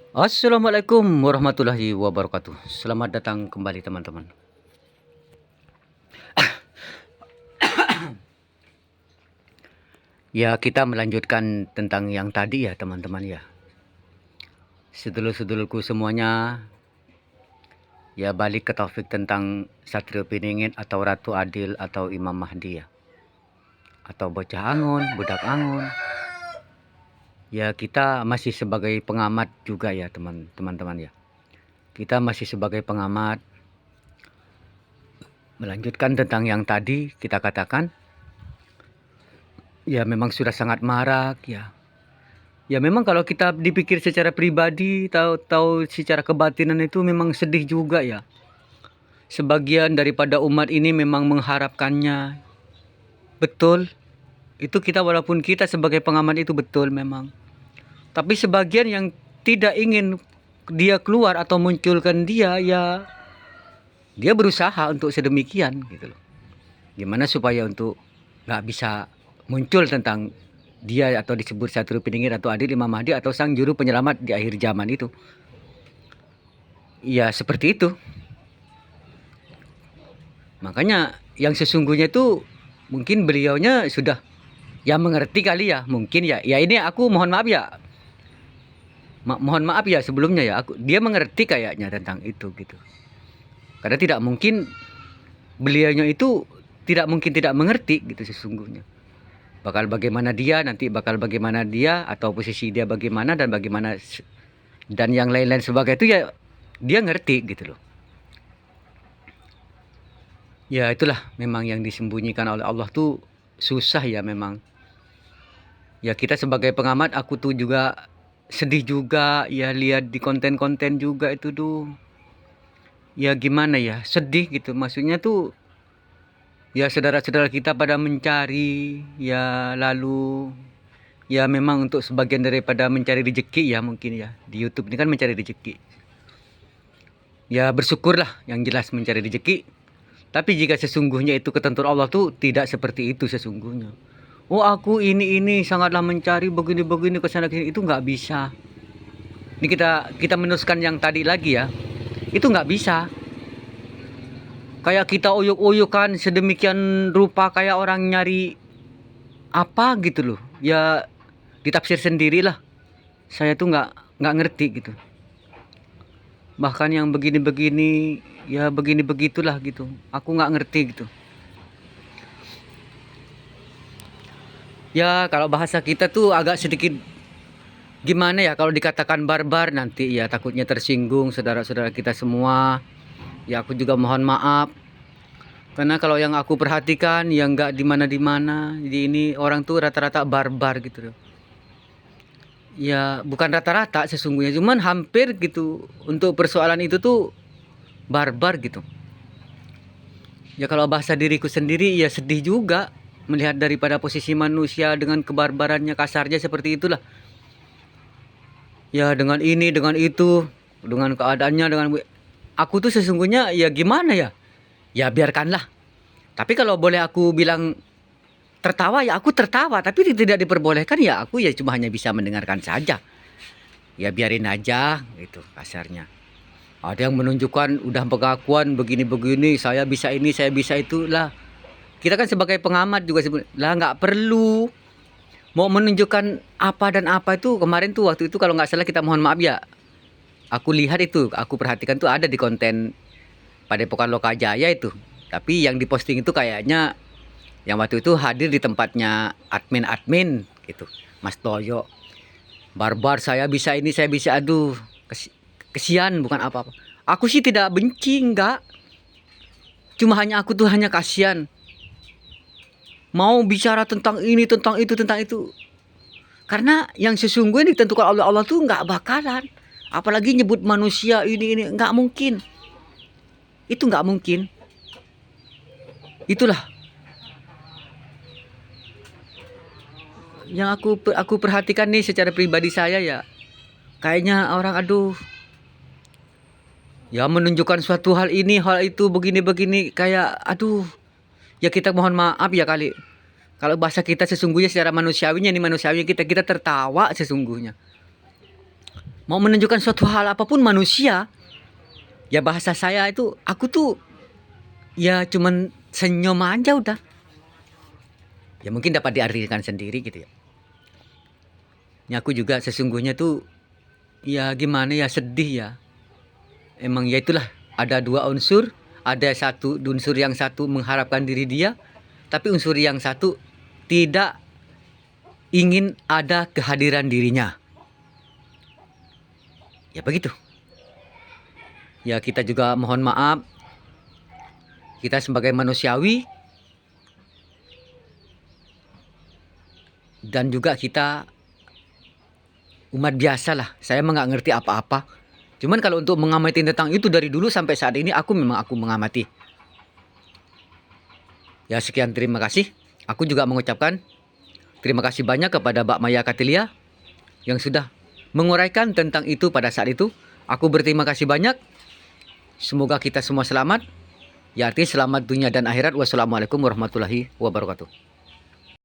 Assalamualaikum warahmatullahi wabarakatuh. Selamat datang kembali teman-teman. Ya, kita melanjutkan tentang yang tadi ya teman-teman ya. Sedulur-sedulurku semuanya, ya balik ke topik tentang Satrio Piningit atau Ratu Adil atau Imam Mahdi ya. Atau bocah Angon, budak Angon. Ya, kita masih sebagai pengamat juga ya teman-teman ya. Kita masih sebagai pengamat melanjutkan tentang yang tadi kita katakan. Ya memang sudah sangat marak ya. Ya memang kalau kita dipikir secara pribadi, tahu secara kebatinan itu memang sedih juga ya. Sebagian daripada umat ini memang mengharapkannya. Betul. Itu kita walaupun kita sebagai pengamat itu betul memang. Tapi sebagian yang tidak ingin dia keluar atau munculkan dia, ya dia berusaha untuk sedemikian gitu loh. Gimana supaya untuk nggak bisa muncul tentang dia atau disebut Satrio Piningit atau Adil Imam Mahdi atau sang juru penyelamat di akhir zaman itu. Ya seperti itu. Makanya yang sesungguhnya itu mungkin beliaunya sudah ya mengerti kali ya, mungkin ya. Ya ini aku mohon maaf ya. Mohon maaf ya sebelumnya ya. Dia mengerti kayaknya tentang itu gitu. Karena tidak mungkin beliaunya itu tidak mungkin tidak mengerti gitu sesungguhnya. Bakal bagaimana dia atau posisi dia bagaimana dan yang lain-lain sebagainya itu ya dia ngerti gitu loh. Ya itulah memang yang disembunyikan oleh Allah tuh susah ya memang. Ya kita sebagai pengamat aku tuh juga sedih juga ya lihat di konten-konten juga itu tuh. Ya gimana ya, sedih gitu. Maksudnya tuh ya saudara-saudara kita pada mencari ya lalu ya memang untuk sebagian daripada mencari rezeki ya mungkin ya. Di YouTube ini kan mencari rezeki. Ya bersyukurlah yang jelas mencari rezeki. Tapi jika sesungguhnya itu ketentuan Allah tuh tidak seperti itu sesungguhnya. Oh aku ini sangatlah mencari begini-begini kesana kesini itu nggak bisa. Ini kita meneruskan yang tadi lagi ya. Itu nggak bisa. Kayak kita uyuk-uyukan sedemikian rupa kayak orang nyari apa gitu loh. Ya ditafsir sendirilah. Saya tuh nggak ngerti gitu. Bahkan yang begini-begini ya begini begitulah gitu. Aku nggak ngerti gitu. Ya kalau bahasa kita tuh agak sedikit gimana ya kalau dikatakan barbar nanti ya takutnya tersinggung saudara-saudara kita semua. Ya aku juga mohon maaf. Karena kalau yang aku perhatikan ya nggak di mana-mana. Jadi ini orang tuh rata-rata barbar gitu loh. Ya bukan rata-rata sesungguhnya cuman hampir gitu untuk persoalan itu tuh barbar gitu. Ya kalau bahasa diriku sendiri ya sedih juga melihat daripada posisi manusia dengan kebarbarannya kasarnya seperti itulah. Ya dengan ini, dengan itu, dengan keadaannya, dengan aku tuh sesungguhnya ya gimana ya? Ya biarkanlah. Tapi kalau boleh aku bilang tertawa ya aku tertawa, tapi tidak diperbolehkan ya aku ya cuma hanya bisa mendengarkan saja. Ya biarin aja gitu kasarnya. Ada yang menunjukkan udah pengakuan begini-begini, saya bisa ini, saya bisa itu lah. Kita kan sebagai pengamat juga lah nggak perlu mau menunjukkan apa dan apa itu kemarin tuh waktu itu kalau nggak salah kita mohon maaf ya. Aku lihat itu, aku perhatikan tuh ada di konten Padepokan Lokajaya itu. Tapi yang diposting itu kayaknya yang waktu itu hadir di tempatnya admin-admin gitu. Mas Toyo. Barbar saya bisa ini, saya bisa aduh. Kesian bukan apa-apa. Aku sih tidak benci, enggak. Cuma hanya aku tuh hanya kasihan. Mau bicara tentang ini, tentang itu, tentang itu. Karena yang sesungguhnya ditentukan oleh Allah tuh enggak bakalan. Apalagi nyebut manusia ini, enggak mungkin. Itu nggak mungkin. Itulah yang aku perhatikan nih secara pribadi saya ya. Kayaknya orang aduh ya menunjukkan suatu hal ini, hal itu begini-begini kayak aduh. Ya kita mohon maaf ya kali. Kalau bahasa kita sesungguhnya secara manusiawinya nih manusiawi kita tertawa sesungguhnya. mau menunjukkan suatu hal apapun manusia, ya bahasa saya itu aku tuh ya cuman senyum aja udah. Ya mungkin dapat diartikan sendiri gitu ya. Ya aku juga sesungguhnya tuh ya gimana ya, sedih ya. Emang ya itulah, ada dua unsur, ada unsur yang satu mengharapkan diri dia, tapi unsur yang satu tidak ingin ada kehadiran dirinya. Ya begitu. Ya kita juga mohon maaf, kita sebagai manusiawi dan juga kita umat biasa lah. Saya emang nggak ngerti apa-apa. Cuman kalau untuk mengamati tentang itu dari dulu sampai saat ini aku mengamati. Ya sekian, terima kasih. Aku juga mengucapkan terima kasih banyak kepada Mbak Maya Katilia yang sudah menguraikan tentang itu pada saat itu. Aku berterima kasih banyak. Semoga kita semua selamat. Ya artinya selamat dunia dan akhirat. Wassalamualaikum warahmatullahi wabarakatuh.